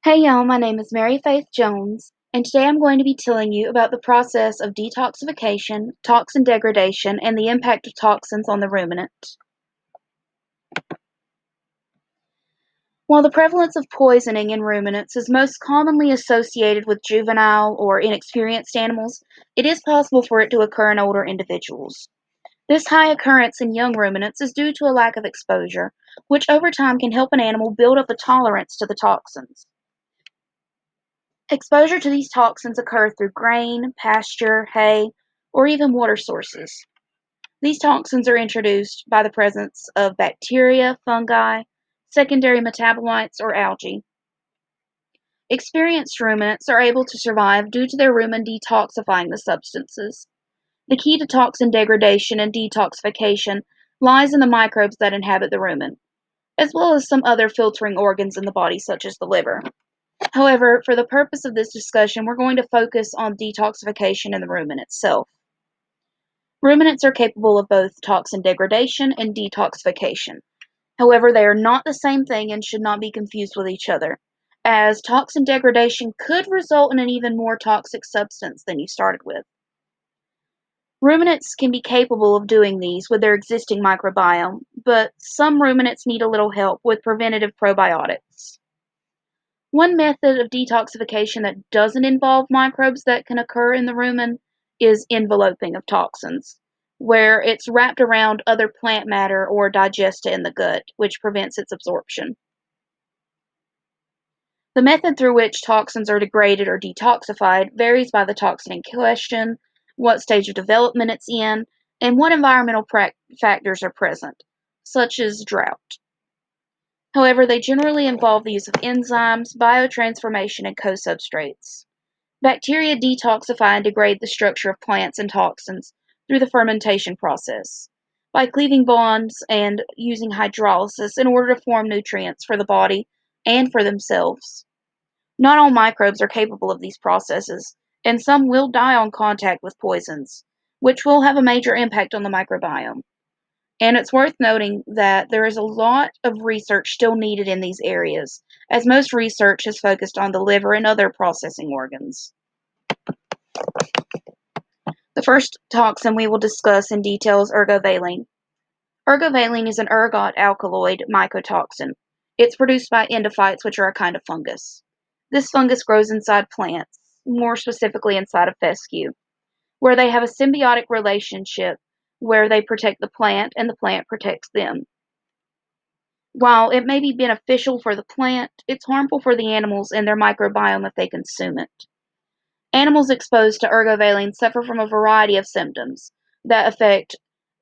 Hey y'all, my name is Mary Faith Jones, and today I'm going to be telling you about the process of detoxification, toxin degradation, and the impact of toxins on the ruminant. While the prevalence of poisoning in ruminants is most commonly associated with juvenile or inexperienced animals, it is possible for it to occur in older individuals. This high occurrence in young ruminants is due to a lack of exposure, which over time can help an animal build up a tolerance to the toxins. Exposure to these toxins occur through grain, pasture, hay, or even water sources. These toxins are introduced by the presence of bacteria, fungi, secondary metabolites, or algae. Experienced ruminants are able to survive due to their rumen detoxifying the substances. The key to toxin degradation and detoxification lies in the microbes that inhabit the rumen, as well as some other filtering organs in the body, such as the liver. However, for the purpose of this discussion, we're going to focus on detoxification in the rumen itself. Ruminants are capable of both toxin degradation and detoxification. However, they are not the same thing and should not be confused with each other, as toxin degradation could result in an even more toxic substance than you started with. Ruminants can be capable of doing these with their existing microbiome, but some ruminants need a little help with preventative probiotics. One method of detoxification that doesn't involve microbes that can occur in the rumen is enveloping of toxins, where it's wrapped around other plant matter or digested in the gut, which prevents its absorption. The method through which toxins are degraded or detoxified varies by the toxin in question, what stage of development it's in, and what environmental factors are present, such as drought. However, they generally involve the use of enzymes, biotransformation, and co-substrates. Bacteria detoxify and degrade the structure of plants and toxins through the fermentation process, by cleaving bonds and using hydrolysis in order to form nutrients for the body and for themselves. Not all microbes are capable of these processes, and some will die on contact with poisons, which will have a major impact on the microbiome. And it's worth noting that there is a lot of research still needed in these areas, as most research is focused on the liver and other processing organs. The first toxin we will discuss in detail is ergovaline. Ergovaline is an ergot alkaloid mycotoxin. It's produced by endophytes, which are a kind of fungus. This fungus grows inside plants, more specifically inside of fescue, where they have a symbiotic relationship where they protect the plant and the plant protects them. While it may be beneficial for the plant, it's harmful for the animals and their microbiome if they consume it. Animals exposed to ergovaline suffer from a variety of symptoms that affect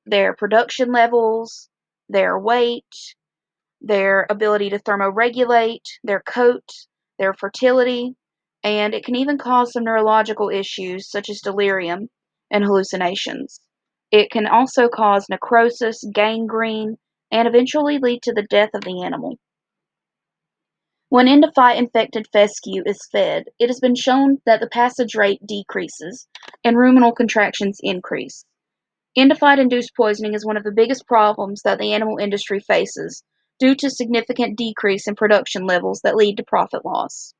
their production levels, their weight, their ability to thermoregulate, their coat, their fertility, and it can even cause some neurological issues such as delirium and hallucinations. It can also cause necrosis, gangrene, and eventually lead to the death of the animal. When endophyte-infected fescue is fed, it has been shown that the passage rate decreases and ruminal contractions increase. Endophyte-induced poisoning is one of the biggest problems that the animal industry faces due to significant decrease in production levels that lead to profit loss.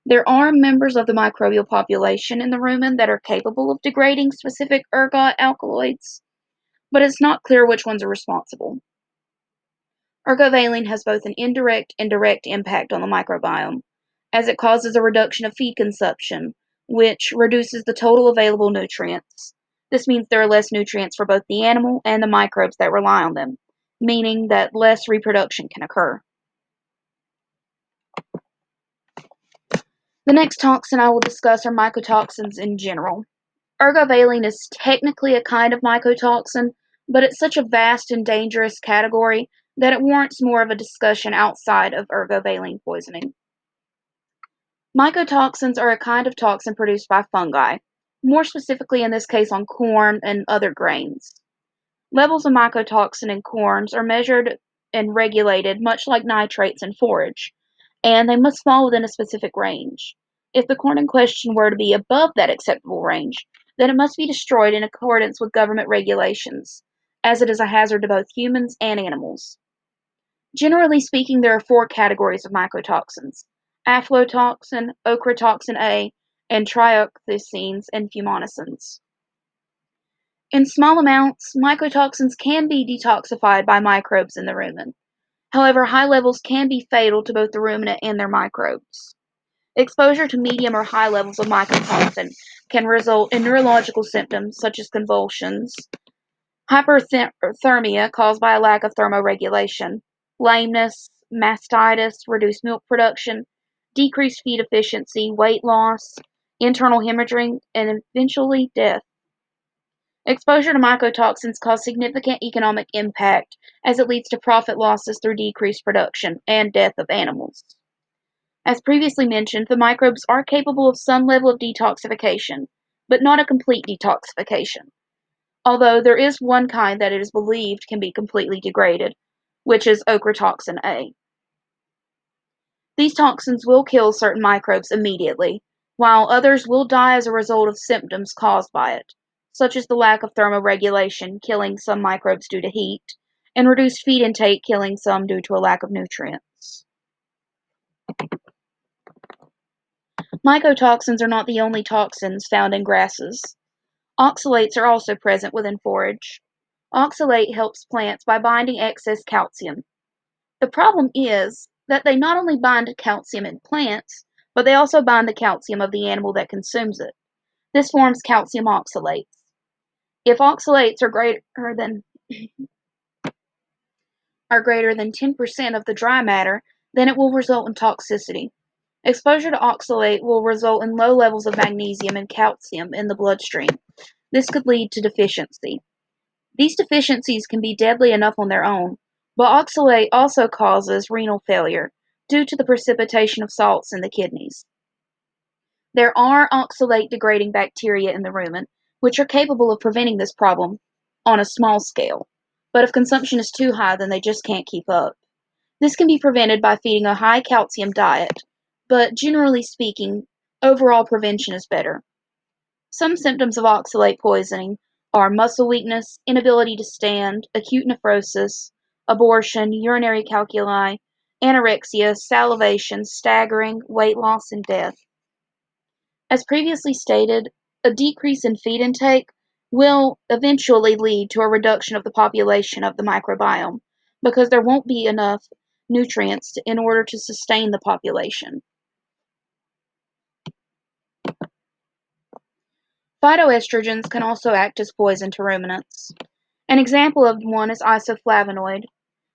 There are members of the microbial population in the rumen that are capable of degrading specific ergot alkaloids, but it's not clear which ones are responsible. Ergovaline has both an indirect and direct impact on the microbiome, as it causes a reduction of feed consumption, which reduces the total available nutrients. This means there are less nutrients for both the animal and the microbes that rely on them, meaning that less reproduction can occur. The next toxin I will discuss are mycotoxins in general. Ergovaline is technically a kind of mycotoxin, but it's such a vast and dangerous category that it warrants more of a discussion outside of ergovaline poisoning. Mycotoxins are a kind of toxin produced by fungi, more specifically in this case on corn and other grains. Levels of mycotoxin in corns are measured and regulated much like nitrates in forage, and they must fall within a specific range. If the corn in question were to be above that acceptable range, then it must be destroyed in accordance with government regulations, as it is a hazard to both humans and animals. Generally speaking, there are four categories of mycotoxins: aflatoxin, ochratoxin A, and trioxanes and fumonisins. In small amounts, mycotoxins can be detoxified by microbes in the rumen. However, high levels can be fatal to both the ruminant and their microbes. Exposure to medium or high levels of mycotoxin can result in neurological symptoms such as convulsions, hyperthermia caused by a lack of thermoregulation, lameness, mastitis, reduced milk production, decreased feed efficiency, weight loss, internal hemorrhaging, and eventually death. Exposure to mycotoxins cause significant economic impact as it leads to profit losses through decreased production and death of animals. As previously mentioned, the microbes are capable of some level of detoxification, but not a complete detoxification, although there is one kind that it is believed can be completely degraded, which is ochratoxin A. These toxins will kill certain microbes immediately, while others will die as a result of symptoms caused by it, such as the lack of thermoregulation, killing some microbes due to heat, and reduced feed intake, killing some due to a lack of nutrients. Mycotoxins are not the only toxins found in grasses. Oxalates are also present within forage. Oxalate helps plants by binding excess calcium. The problem is that they not only bind calcium in plants, but they also bind the calcium of the animal that consumes it. This forms calcium oxalates. If oxalates are greater than 10% of the dry matter, then it will result in toxicity. Exposure to oxalate will result in low levels of magnesium and calcium in the bloodstream. This could lead to deficiency. These deficiencies can be deadly enough on their own, but oxalate also causes renal failure due to the precipitation of salts in the kidneys. There are oxalate-degrading bacteria in the rumen, which are capable of preventing this problem on a small scale, but if consumption is too high, then they just can't keep up. This can be prevented by feeding a high-calcium diet, but generally speaking, overall prevention is better. Some symptoms of oxalate poisoning are muscle weakness, inability to stand, acute nephrosis, abortion, urinary calculi, anorexia, salivation, staggering, weight loss, and death. As previously stated, a decrease in feed intake will eventually lead to a reduction of the population of the microbiome because there won't be enough nutrients in order to sustain the population. Phytoestrogens can also act as poison to ruminants. An example of one is Isoflavonoid.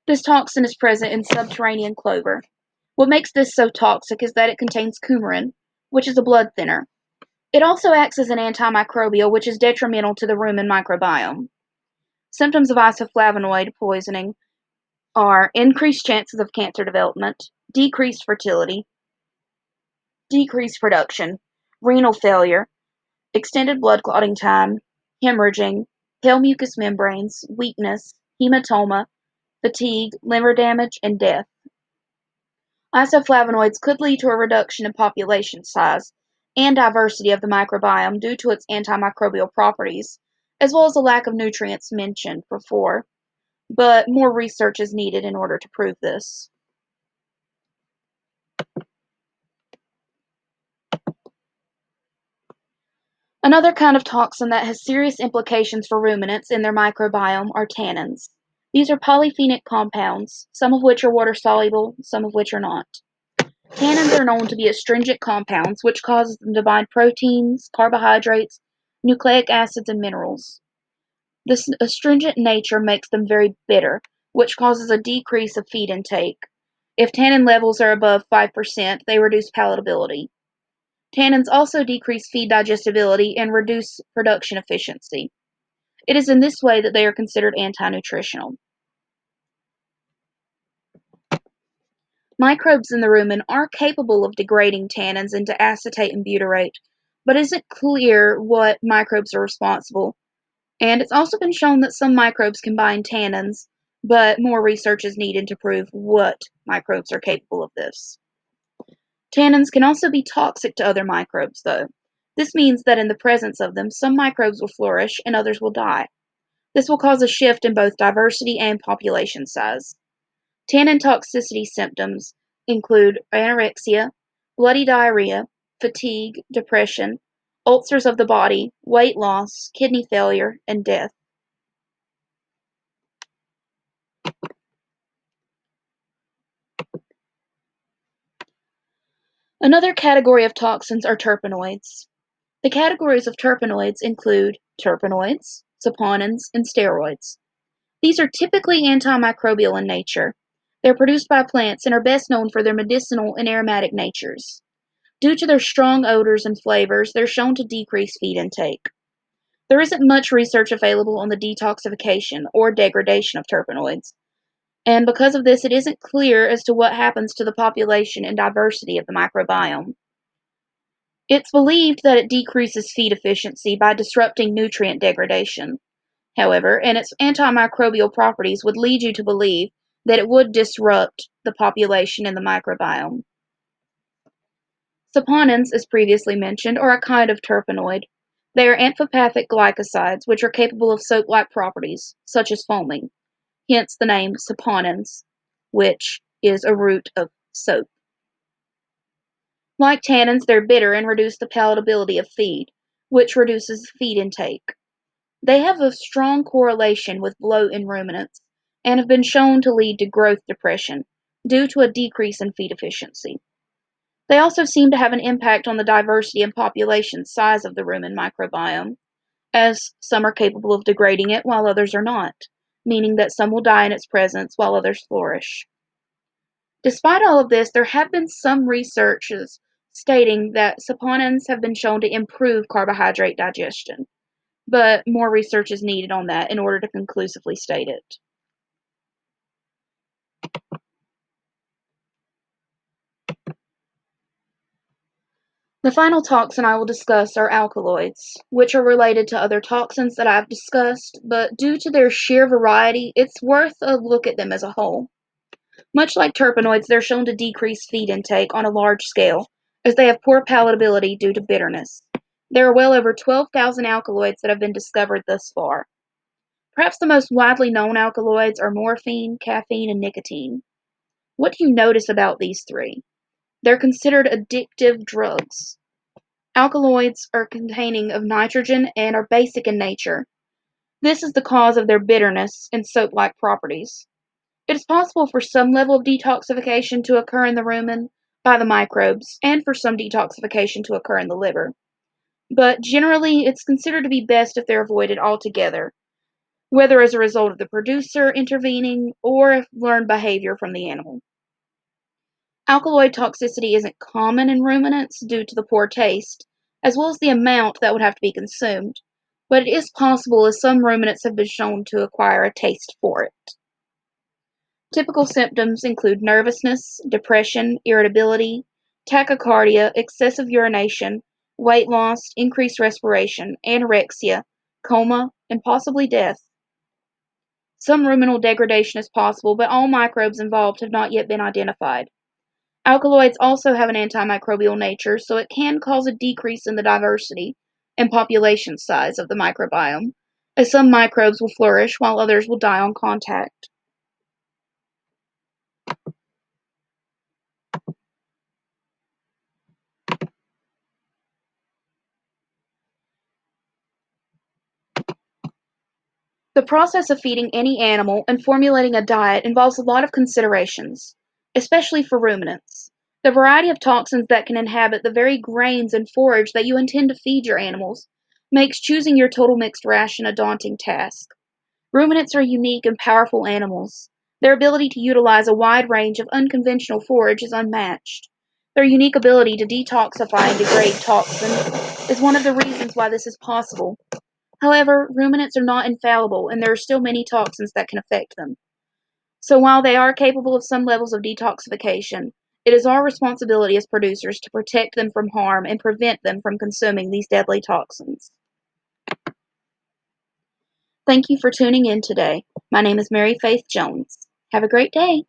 This toxin is present in subterranean clover. What makes this so toxic is that it contains coumarin, which is a blood thinner. It also acts as an antimicrobial, which is detrimental to the rumen microbiome. Symptoms of isoflavonoid poisoning are increased chances of cancer development, decreased fertility, decreased production, renal failure, extended blood clotting time, hemorrhaging, pale mucous membranes, weakness, hematoma, fatigue, liver damage, and death. Isoflavonoids could lead to a reduction in population size and diversity of the microbiome due to its antimicrobial properties, as well as a lack of nutrients mentioned before, but more research is needed in order to prove this. Another kind of toxin that has serious implications for ruminants in their microbiome are tannins. These are polyphenic compounds, some of which are water-soluble, some of which are not. Tannins are known to be astringent compounds, which causes them to bind proteins, carbohydrates, nucleic acids, and minerals. This astringent nature makes them very bitter, which causes a decrease of feed intake. If tannin levels are above 5%, they reduce palatability. Tannins also decrease feed digestibility and reduce production efficiency. It is in this way that they are considered anti-nutritional. Microbes in the rumen are capable of degrading tannins into acetate and butyrate, but it isn't clear what microbes are responsible. And it's also been shown that some microbes can bind tannins, but more research is needed to prove what microbes are capable of this. Tannins can also be toxic to other microbes, though. This means that in the presence of them, some microbes will flourish and others will die. This will cause a shift in both diversity and population size. Tannin toxicity symptoms include anorexia, bloody diarrhea, fatigue, depression, ulcers of the body, weight loss, kidney failure, and death. Another category of toxins are terpenoids. The categories of terpenoids include terpenoids, saponins, and steroids. These are typically antimicrobial in nature. They're produced by plants and are best known for their medicinal and aromatic natures. Due to their strong odors and flavors, they're shown to decrease feed intake. There isn't much research available on the detoxification or degradation of terpenoids, and because of this, it isn't clear as to what happens to the population and diversity of the microbiome. It's believed that it decreases feed efficiency by disrupting nutrient degradation. However, and its antimicrobial properties would lead you to believe that it would disrupt the population in the microbiome. Saponins, as previously mentioned, are a kind of terpenoid. They are amphipathic glycosides which are capable of soap-like properties, such as foaming, hence the name saponins, which is a root of soap. Like tannins, they're bitter and reduce the palatability of feed, which reduces feed intake. They have a strong correlation with bloat in ruminants and have been shown to lead to growth depression due to a decrease in feed efficiency. They also seem to have an impact on the diversity and population size of the rumen microbiome, as some are capable of degrading it while others are not, meaning that some will die in its presence while others flourish. Despite all of this, there have been some researches stating that saponins have been shown to improve carbohydrate digestion, but more research is needed on that in order to conclusively state it. The final toxin I will discuss are alkaloids, which are related to other toxins that I've discussed, but due to their sheer variety, it's worth a look at them as a whole. Much like terpenoids, they're shown to decrease feed intake on a large scale, as they have poor palatability due to bitterness. There are well over 12,000 alkaloids that have been discovered thus far. Perhaps the most widely known alkaloids are morphine, caffeine, and nicotine. What do you notice about these three? They're considered addictive drugs. Alkaloids are containing of nitrogen and are basic in nature. This is the cause of their bitterness and soap-like properties. It is possible for some level of detoxification to occur in the rumen by the microbes, and for some detoxification to occur in the liver. But generally, it's considered to be best if they're avoided altogether, whether as a result of the producer intervening or learned behavior from the animal. Alkaloid toxicity isn't common in ruminants due to the poor taste, as well as the amount that would have to be consumed, but it is possible as some ruminants have been shown to acquire a taste for it. Typical symptoms include nervousness, depression, irritability, tachycardia, excessive urination, weight loss, increased respiration, anorexia, coma, and possibly death. Some ruminal degradation is possible, but all microbes involved have not yet been identified. Alkaloids also have an antimicrobial nature, so it can cause a decrease in the diversity and population size of the microbiome, as some microbes will flourish while others will die on contact. The process of feeding any animal and formulating a diet involves a lot of considerations, especially for ruminants. The variety of toxins that can inhabit the very grains and forage that you intend to feed your animals makes choosing your total mixed ration a daunting task. Ruminants are unique and powerful animals. Their ability to utilize a wide range of unconventional forage is unmatched. Their unique ability to detoxify and degrade toxins is one of the reasons why this is possible. However, ruminants are not infallible, and there are still many toxins that can affect them. So while they are capable of some levels of detoxification, it is our responsibility as producers to protect them from harm and prevent them from consuming these deadly toxins. Thank you for tuning in today. My name is Mary Faith Jones. Have a great day.